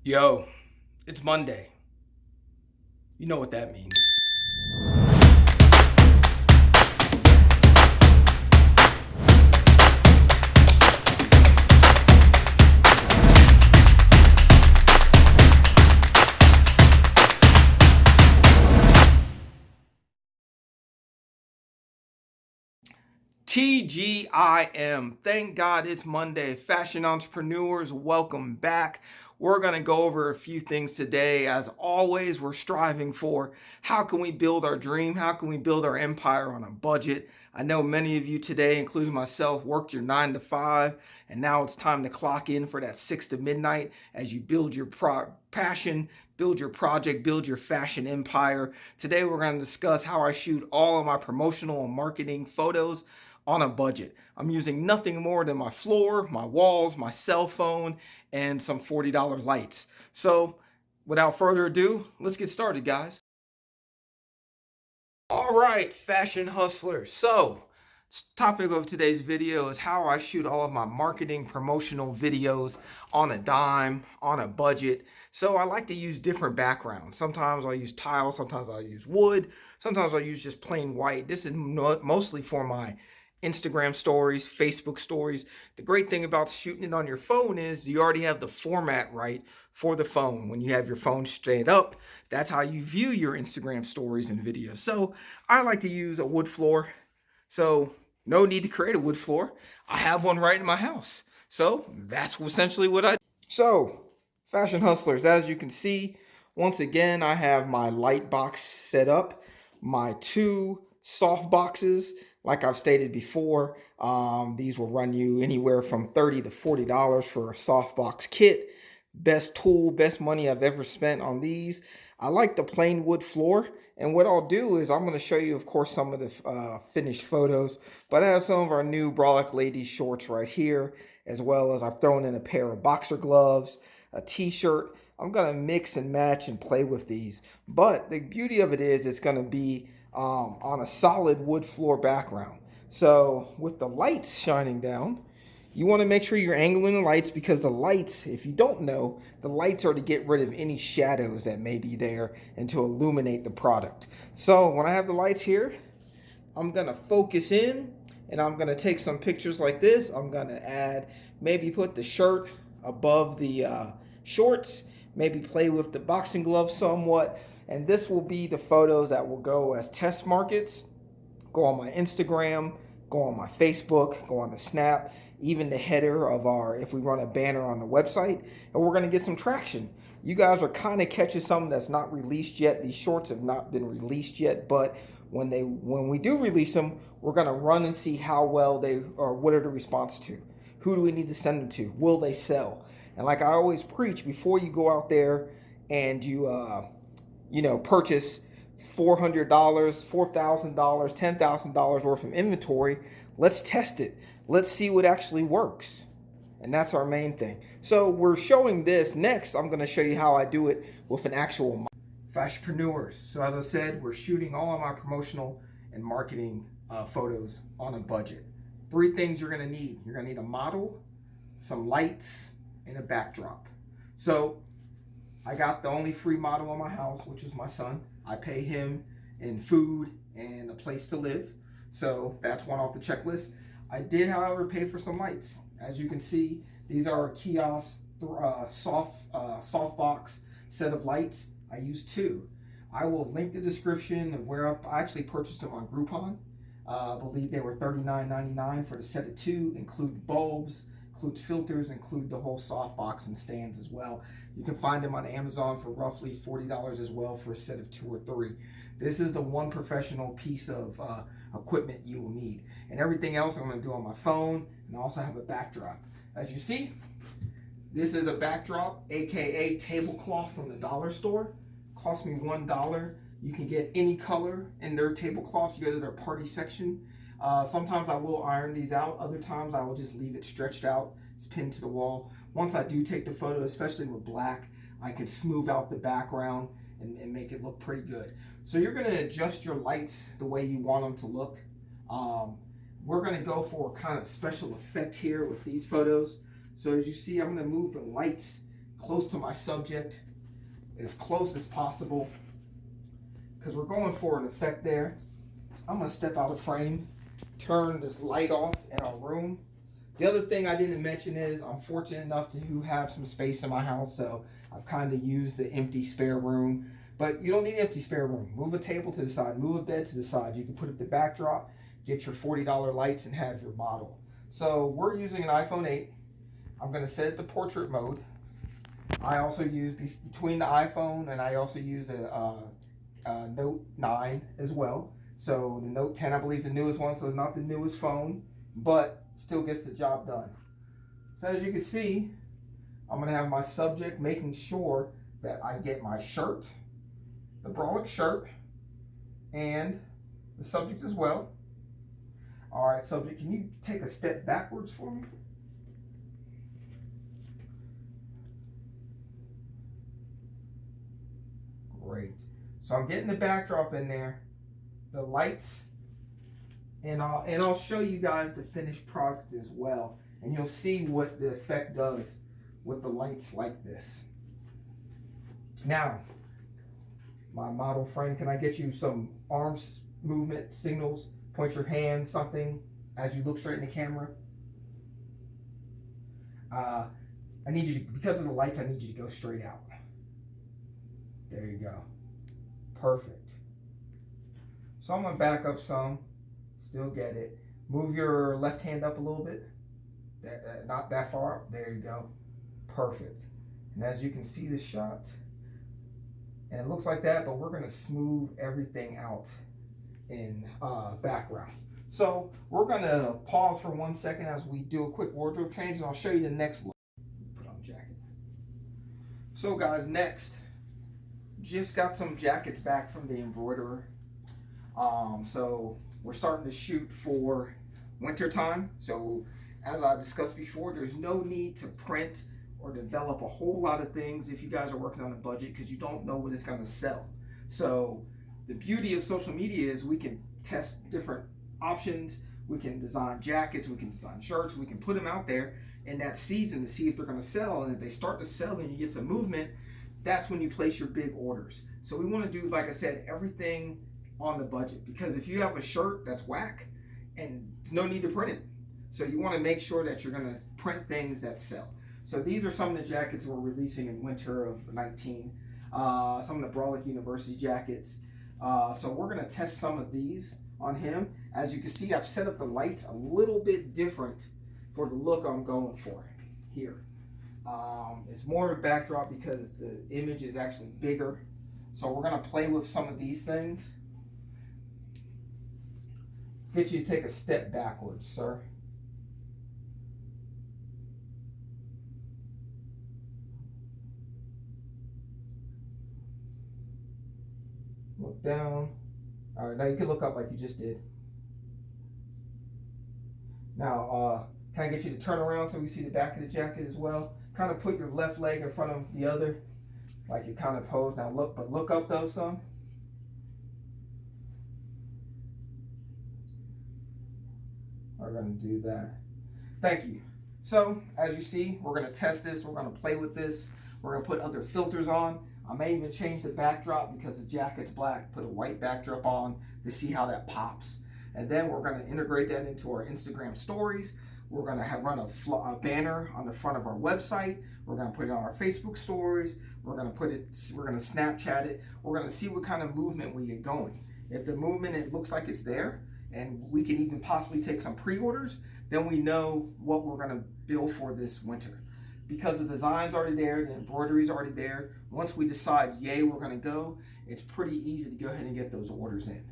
Yo, it's Monday. You know what that means. TGIM. Thank God it's Monday. Fashion entrepreneurs, welcome back. We're going to go over a few things today. As always, we're striving for how can we build our dream? How can we build our empire on a budget? I know many of you today, including myself, worked your 9 to 5, and now it's time to clock in for that 6 to midnight as you build your passion, build your project, build your fashion empire. Today, we're going to discuss how I shoot all of my promotional and marketing photos on a budget. I'm using nothing more than my floor, my walls, my cell phone, and some $40 lights. So without further ado, let's get started, guys. All right, fashion hustlers. So topic of today's video is how I shoot all of my marketing promotional videos on a dime, on a budget. So I like to use different backgrounds. Sometimes I'll use tile, sometimes I'll use wood, sometimes I'll use just plain white. This is mostly for my Instagram stories, Facebook stories. The great thing about shooting it on your phone is you already have the format right for the phone. When you have your phone straight up, that's how you view your Instagram stories and videos. So I like to use a wood floor. So no need to create a wood floor. I have one right in my house. So that's essentially what I do. So fashion hustlers, as you can see, once again, I have my light box set up, my two soft boxes. Like I've stated before, these will run you anywhere from $30 to $40 for a softbox kit. Best tool, best money I've ever spent on these. I like the plain wood floor. And what I'll do is I'm going to show you, of course, some of the finished photos. But I have some of our new Brolic Ladies shorts right here, as well as I've thrown in a pair of boxer gloves, a t-shirt. I'm going to mix and match and play with these. But the beauty of it is it's going to be on a solid wood floor background. So with the lights shining down, you want to make sure you're angling the lights, because the lights, if you don't know, the lights are to get rid of any shadows that may be there and to illuminate the product. So when I have the lights here, I'm going to focus in and I'm going to take some pictures like this. I'm going to add, maybe put the shirt above the shorts, maybe play with the boxing gloves somewhat. And this will be the photos that will go as test markets, go on my Instagram, go on my Facebook, go on the Snap, even the header of our, if we run a banner on the website, and we're going to get some traction. You guys are kind of catching something that's not released yet. These shorts have not been released yet, but when we do release them, we're going to run and see how well they, or what are the response to. Who do we need to send them to? Will they sell? And like I always preach, before you go out there and you purchase $400, $4,000, $10,000 worth of inventory, let's test it. Let's see what actually works. And that's our main thing. So we're showing this. Next, I'm going to show you how I do it with an actual fashionpreneurs. So as I said, we're shooting all of my promotional and marketing photos on a budget. 3 things you're going to need. You're going to need a model, some lights, and a backdrop. So I got the only free model in my house, which is my son. I pay him in food and a place to live. So that's one off the checklist. I did, however, pay for some lights. As you can see, these are a kiosk softbox set of lights. I used 2. I will link the description of where I actually purchased them on Groupon. I believe they were $39.99 for the set of 2, include bulbs, includes filters, include the whole softbox and stands as well. You can find them on Amazon for roughly $40 as well for a set of 2 or 3. This is the one professional piece of equipment you will need. And everything else I'm going to do on my phone, and I also have a backdrop. As you see, this is a backdrop, aka tablecloth from the dollar store. Cost me $1. You can get any color in their tablecloths. You go to their party section. Sometimes I will iron these out. Other times I will just leave it stretched out. It's pinned to the wall. Once I do take the photo, especially with black, I can smooth out the background and make it look pretty good. So you're going to adjust your lights the way you want them to look. We're going to go for a kind of special effect here with these photos. So as you see, I'm going to move the lights close to my subject, as close as possible, because we're going for an effect there. I'm gonna step out of frame, turn this light off in our room. The other thing I didn't mention is I'm fortunate enough to have some space in my house, so I've kind of used the empty spare room. But you don't need an empty spare room. Move a table to the side, move a bed to the side. You can put up the backdrop, get your $40 lights, and have your model. So we're using an iPhone 8. I'm gonna set it to portrait mode. I also use, between the iPhone and I also use a Note 9 as well. So the Note 10, I believe, is the newest one, so it's not the newest phone, but still gets the job done. So as you can see, I'm gonna have my subject, making sure that I get my shirt, the bralette shirt, and the subject as well. All right, subject, can you take a step backwards for me? Great. So I'm getting the backdrop in there, the lights, and I'll show you guys the finished product as well, and you'll see what the effect does with the lights like this. Now, my model friend, can I get you some arms movement signals? Point your hand, something, as you look straight in the camera. I need you to, because of the lights, I need you to go straight out. There you go. Perfect. So I'm gonna back up some, still get it. Move your left hand up a little bit. Not that far up. There you go. Perfect. And as you can see the shot, and it looks like that, but we're gonna smooth everything out in background. So we're gonna pause for 1 second as we do a quick wardrobe change, and I'll show you the next look. Put on jacket. So guys, next, just got some jackets back from the embroiderer. So we're starting to shoot for winter time. So as I discussed before, there's no need to print or develop a whole lot of things if you guys are working on a budget, because you don't know what it's going to sell. So the beauty of social media is we can test different options. We can design jackets, we can design shirts, we can put them out there in that season to see if they're going to sell. And if they start to sell and you get some movement, that's when you place your big orders. So we want to do, like I said, everything on the budget, because if you have a shirt that's whack, and there's no need to print it. So you want to make sure that you're going to print things that sell. So these are some of the jackets we're releasing in winter of 19. Some of the Brolic University jackets. So we're going to test some of these on him. As you can see, I've set up the lights a little bit different for the look I'm going for here. It's more of a backdrop because the image is actually bigger. So we're going to play with some of these things. Get you to take a step backwards, sir. Look down. All right, now you can look up like you just did. Now, can I get you to turn around so we see the back of the jacket as well? Kind of put your left leg in front of the other, like you kind of pose. Now look, but look up though some. We're gonna do that. Thank you. So, as you see, we're gonna test this. We're gonna play with this. We're gonna put other filters on. I may even change the backdrop because the jacket's black. Put a white backdrop on to see how that pops. And then we're gonna integrate that into our Instagram stories. We're gonna run a banner on the front of our website. We're gonna put it on our Facebook stories. We're gonna Snapchat it. We're gonna see what kind of movement we get going. If the movement, it looks like it's there, and we can even possibly take some pre-orders, then we know what we're gonna build for this winter. Because the design's already there, the embroidery's already there, once we decide, yay, we're gonna go, it's pretty easy to go ahead and get those orders in.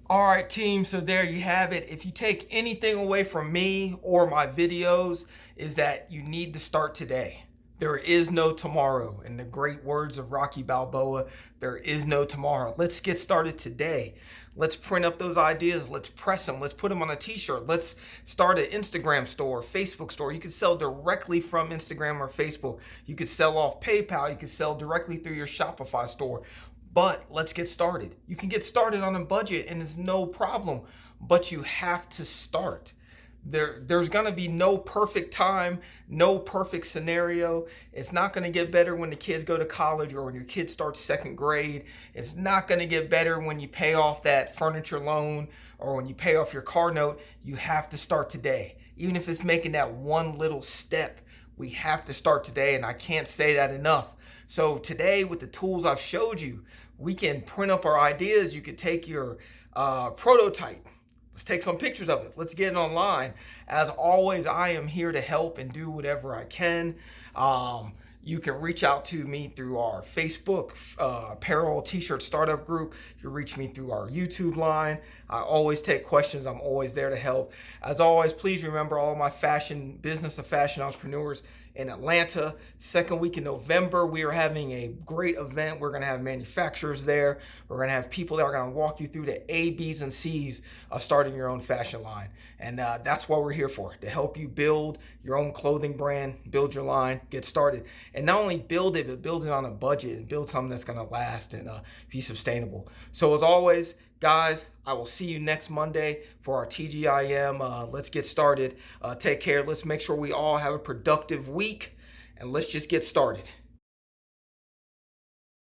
All right, team, so there you have it. If you take anything away from me or my videos, is that you need to start today. There is no tomorrow. In the great words of Rocky Balboa, there is no tomorrow. Let's get started today. Let's print up those ideas. Let's press them. Let's put them on a t-shirt. Let's start an Instagram store, Facebook store. You can sell directly from Instagram or Facebook. You could sell off PayPal. You could sell directly through your Shopify store. But let's get started. You can get started on a budget and it's no problem, but you have to start. There's going to be no perfect time, no perfect scenario. It's not going to get better when the kids go to college or when your kid starts second grade. It's not going to get better when you pay off that furniture loan or when you pay off your car note. You have to start today. Even if it's making that one little step, we have to start today, and I can't say that enough. So today, with the tools I've showed you, we can print up our ideas. You could take your prototype. Let's take some pictures of it. Let's get it online. As always, I am here to help and do whatever I can. You can reach out to me through our Facebook Apparel T-shirt startup group. You can reach me through our YouTube line. I always take questions. I'm always there to help. As always, please remember all my business of fashion entrepreneurs in Atlanta. Second week in November, we are having a great event. We're going to have manufacturers there. We're going to have people that are going to walk you through the A, B's, and C's of starting your own fashion line. And that's what we're here for, to help you build your own clothing brand, build your line, get started. And not only build it, but build it on a budget and build something that's going to last and be sustainable. So as always, guys, I will see you next Monday for our TGIM. Let's get started. Take care. Let's make sure we all have a productive week, and let's just get started.